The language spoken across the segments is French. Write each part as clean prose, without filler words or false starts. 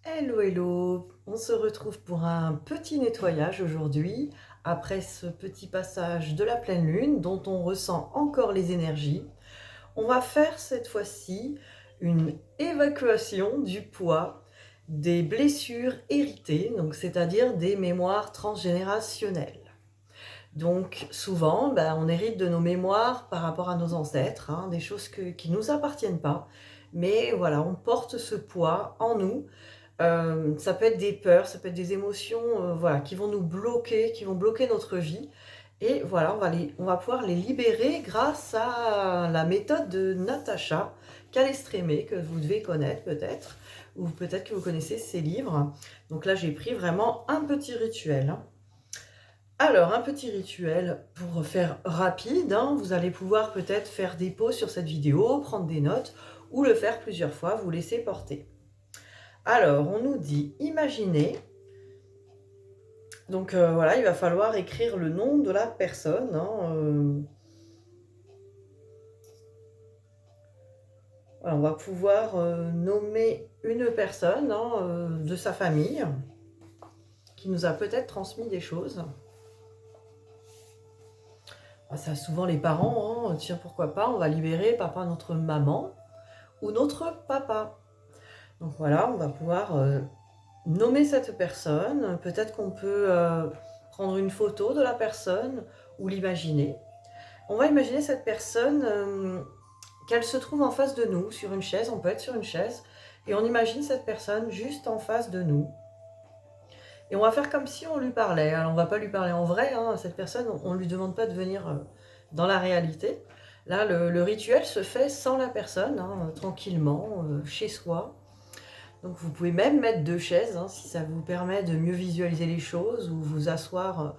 Hello, hello! On se retrouve pour un petit nettoyage aujourd'hui, après ce petit passage de la pleine lune dont on ressent encore les énergies. On va faire cette fois-ci une évacuation du poids des blessures héritées, donc c'est-à-dire des mémoires transgénérationnelles. Donc souvent, on hérite de nos mémoires par rapport à nos ancêtres, hein, des choses qui ne nous appartiennent pas. Mais voilà, on porte ce poids en nous. Ça peut être des peurs, ça peut être des émotions, voilà, qui vont nous bloquer, qui vont bloquer notre vie. Et voilà, on va pouvoir les libérer grâce à la méthode de Natacha Calestrémé, que vous devez connaître peut-être, ou peut-être que vous connaissez ses livres. Donc là, j'ai pris vraiment un petit rituel, hein. Alors, un petit rituel pour faire rapide, hein, vous allez pouvoir peut-être faire des pauses sur cette vidéo, prendre des notes, ou le faire plusieurs fois, vous laisser porter. Alors, on nous dit, imaginez, donc voilà, il va falloir écrire le nom de la personne, hein, voilà, on va pouvoir nommer une personne, hein, de sa famille, qui nous a peut-être transmis des choses. Ah, ça, souvent les parents, hein, tiens, pourquoi pas, on va libérer papa, notre maman, ou notre papa. Donc voilà, on va pouvoir nommer cette personne. Peut-être qu'on peut prendre une photo de la personne ou l'imaginer. On va imaginer cette personne, qu'elle se trouve en face de nous, sur une chaise. On peut être sur une chaise. Et on imagine cette personne juste en face de nous. Et on va faire comme si on lui parlait. Alors on ne va pas lui parler en vrai, hein, à cette personne. On ne lui demande pas de venir dans la réalité. Là, le rituel se fait sans la personne, hein, tranquillement, chez soi. Donc vous pouvez même mettre 2 chaises, hein, si ça vous permet de mieux visualiser les choses, ou vous asseoir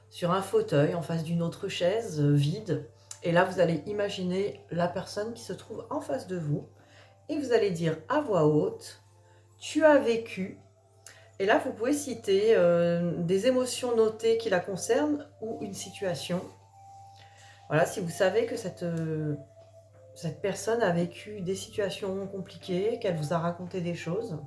sur un fauteuil en face d'une autre chaise vide. Et là, vous allez imaginer la personne qui se trouve en face de vous. Et vous allez dire à voix haute, tu as vécu. Et là, vous pouvez citer des émotions notées qui la concernent ou une situation. Voilà, si vous savez que cette personne a vécu des situations compliquées, qu'elle vous a raconté des choses.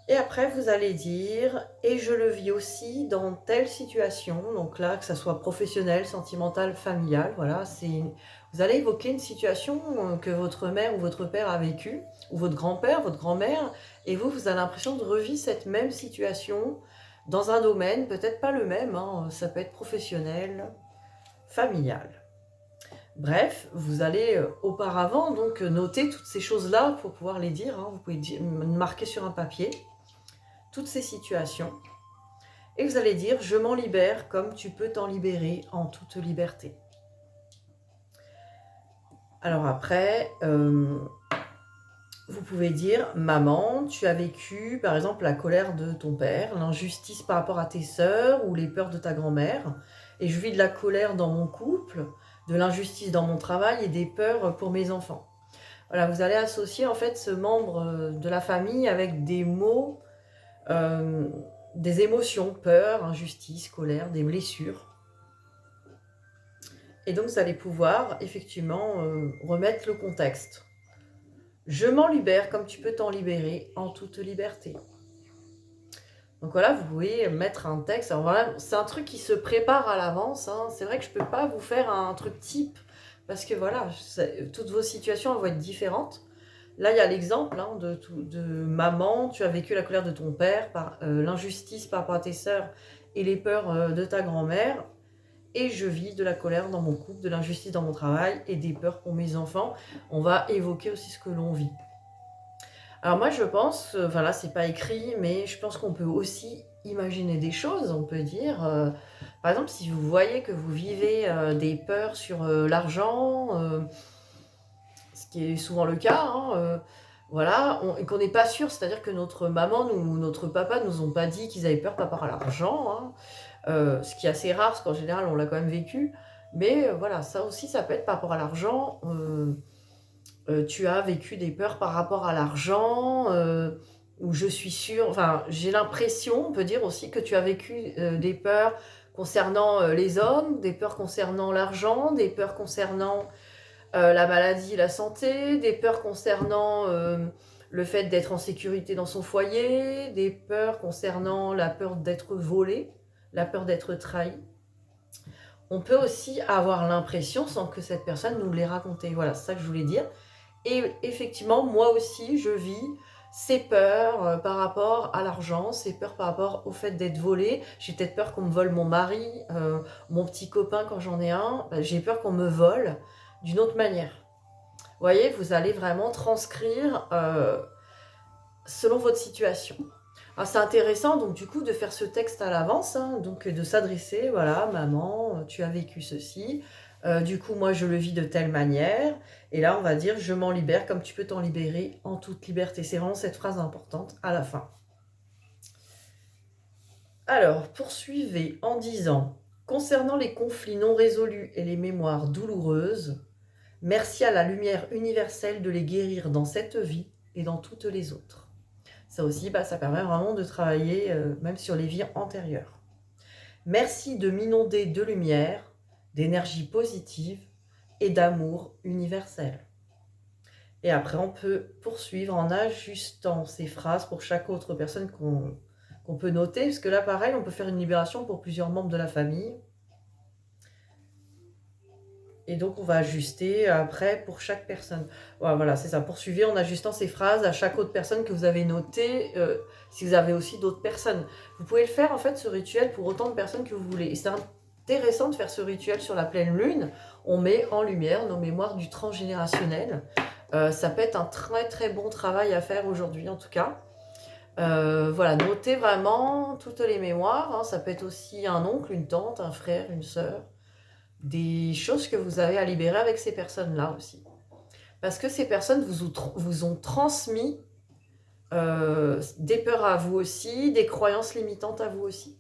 Et après, vous allez dire « et je le vis aussi dans telle situation », donc là, que ça soit professionnel, sentimental, familial, voilà, vous allez évoquer une situation que votre mère ou votre père a vécue, ou votre grand-père, votre grand-mère, et vous avez l'impression de revivre cette même situation dans un domaine, peut-être pas le même, hein, ça peut être professionnel, familial. Bref, vous allez auparavant donc noter toutes ces choses-là pour pouvoir les dire, hein, vous pouvez marquer sur un papier toutes ces situations, et vous allez dire « je m'en libère comme tu peux t'en libérer en toute liberté ». Alors après, vous pouvez dire « maman, tu as vécu par exemple la colère de ton père, l'injustice par rapport à tes sœurs ou les peurs de ta grand-mère, et je vis de la colère dans mon couple, de l'injustice dans mon travail et des peurs pour mes enfants ». Voilà, vous allez associer en fait ce membre de la famille avec des mots, des émotions, peur, injustice, colère, des blessures. Et donc, vous allez pouvoir effectivement remettre le contexte. Je m'en libère comme tu peux t'en libérer en toute liberté. Donc voilà, vous pouvez mettre un texte. Alors voilà, c'est un truc qui se prépare à l'avance, hein. C'est vrai que je ne peux pas vous faire un truc type parce que voilà, toutes vos situations vont être différentes. Là, il y a l'exemple, hein, de maman, tu as vécu la colère de ton père, l'injustice par rapport à tes sœurs et les peurs de ta grand-mère. Et je vis de la colère dans mon couple, de l'injustice dans mon travail et des peurs pour mes enfants. On va évoquer aussi ce que l'on vit. Alors moi, je pense, enfin là, c'est pas écrit, mais je pense qu'on peut aussi imaginer des choses. On peut dire, par exemple, si vous voyez que vous vivez des peurs sur l'argent, ce qui est souvent le cas, hein, voilà, et qu'on n'est pas sûr, c'est-à-dire que notre maman ou notre papa ne nous ont pas dit qu'ils avaient peur par rapport à l'argent, hein, ce qui est assez rare, parce qu'en général, on l'a quand même vécu. Mais voilà, ça aussi, ça peut être par rapport à l'argent. Tu as vécu des peurs par rapport à l'argent, où je suis sûre, enfin, j'ai l'impression, on peut dire aussi, que tu as vécu des peurs concernant les hommes, des peurs concernant l'argent, des peurs concernant la maladie, la santé, des peurs concernant le fait d'être en sécurité dans son foyer, des peurs concernant la peur d'être volé, la peur d'être trahi. On peut aussi avoir l'impression, sans que cette personne nous l'ait raconté. Voilà, c'est ça que je voulais dire. Et effectivement, moi aussi, je vis ces peurs par rapport à l'argent, ces peurs par rapport au fait d'être volée. J'ai peut-être peur qu'on me vole mon mari, mon petit copain quand j'en ai un. J'ai peur qu'on me vole d'une autre manière. Vous voyez, vous allez vraiment transcrire selon votre situation. Alors c'est intéressant donc du coup de faire ce texte à l'avance, hein, donc de s'adresser, voilà, maman, tu as vécu ceci, du coup moi je le vis de telle manière, et là on va dire je m'en libère comme tu peux t'en libérer en toute liberté. C'est vraiment cette phrase importante à la fin. Alors poursuivez en disant, concernant les conflits non résolus et les mémoires douloureuses, merci à la lumière universelle de les guérir dans cette vie et dans toutes les autres. Ça aussi, ça permet vraiment de travailler même sur les vies antérieures. Merci de m'inonder de lumière, d'énergie positive et d'amour universel. Et après, on peut poursuivre en ajustant ces phrases pour chaque autre personne qu'on peut noter. Parce que là, pareil, on peut faire une libération pour plusieurs membres de la famille. Et donc, on va ajuster après pour chaque personne. Voilà, c'est ça. Poursuivez en ajustant ces phrases à chaque autre personne que vous avez notée, si vous avez aussi d'autres personnes. Vous pouvez le faire, en fait, ce rituel pour autant de personnes que vous voulez. Et c'est intéressant de faire ce rituel sur la pleine lune. On met en lumière nos mémoires du transgénérationnel. Ça peut être un très, très bon travail à faire aujourd'hui, en tout cas. Voilà, notez vraiment toutes les mémoires. Hein. Ça peut être aussi un oncle, une tante, un frère, une sœur. Des choses que vous avez à libérer avec ces personnes-là aussi. Parce que ces personnes vous ont transmis des peurs à vous aussi, des croyances limitantes à vous aussi.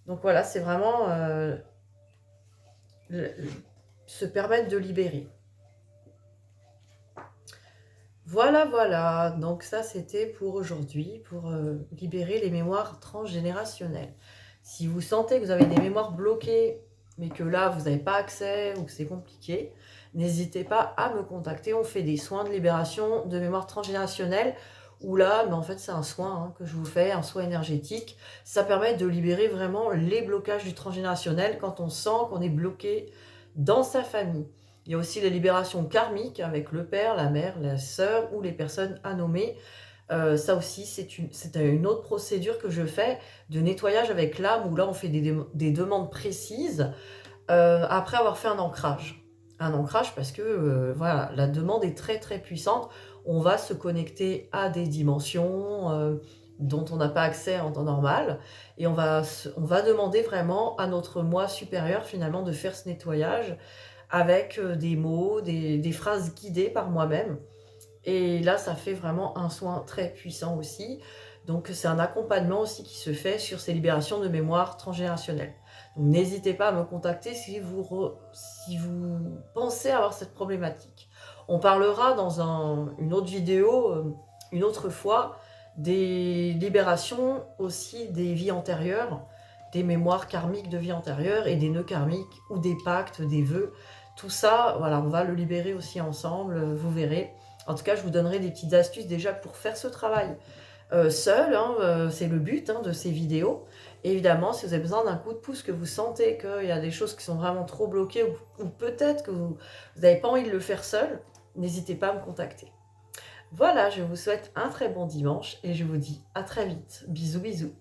Donc voilà, c'est vraiment se permettre de libérer. Voilà. Donc ça, c'était pour aujourd'hui, pour libérer les mémoires transgénérationnelles. Si vous sentez que vous avez des mémoires bloquées, mais que là, vous n'avez pas accès ou que c'est compliqué, n'hésitez pas à me contacter. On fait des soins de libération de mémoire transgénérationnelle où là, en fait, c'est un soin que je vous fais, un soin énergétique. Ça permet de libérer vraiment les blocages du transgénérationnel quand on sent qu'on est bloqué dans sa famille. Il y a aussi les libérations karmiques avec le père, la mère, la sœur ou les personnes à nommer. Ça aussi, c'est une autre procédure que je fais de nettoyage avec l'âme où là, on fait des demandes précises après avoir fait un ancrage. Un ancrage parce que voilà, la demande est très très puissante. On va se connecter à des dimensions dont on n'a pas accès en temps normal et on va demander vraiment à notre moi supérieur finalement de faire ce nettoyage avec des mots, des phrases guidées par moi-même. Et là, ça fait vraiment un soin très puissant aussi. Donc, c'est un accompagnement aussi qui se fait sur ces libérations de mémoire transgénérationnelle. Donc, n'hésitez pas à me contacter si vous pensez avoir cette problématique. On parlera dans une autre vidéo, une autre fois, des libérations aussi des vies antérieures, des mémoires karmiques de vie antérieure et des nœuds karmiques ou des pactes, des vœux. Tout ça, voilà, on va le libérer aussi ensemble, vous verrez. En tout cas, je vous donnerai des petites astuces déjà pour faire ce travail seul. C'est le but de ces vidéos. Et évidemment, si vous avez besoin d'un coup de pouce, que vous sentez qu'il y a des choses qui sont vraiment trop bloquées ou peut-être que vous n'avez pas envie de le faire seul, n'hésitez pas à me contacter. Voilà, je vous souhaite un très bon dimanche et je vous dis à très vite. Bisous, bisous.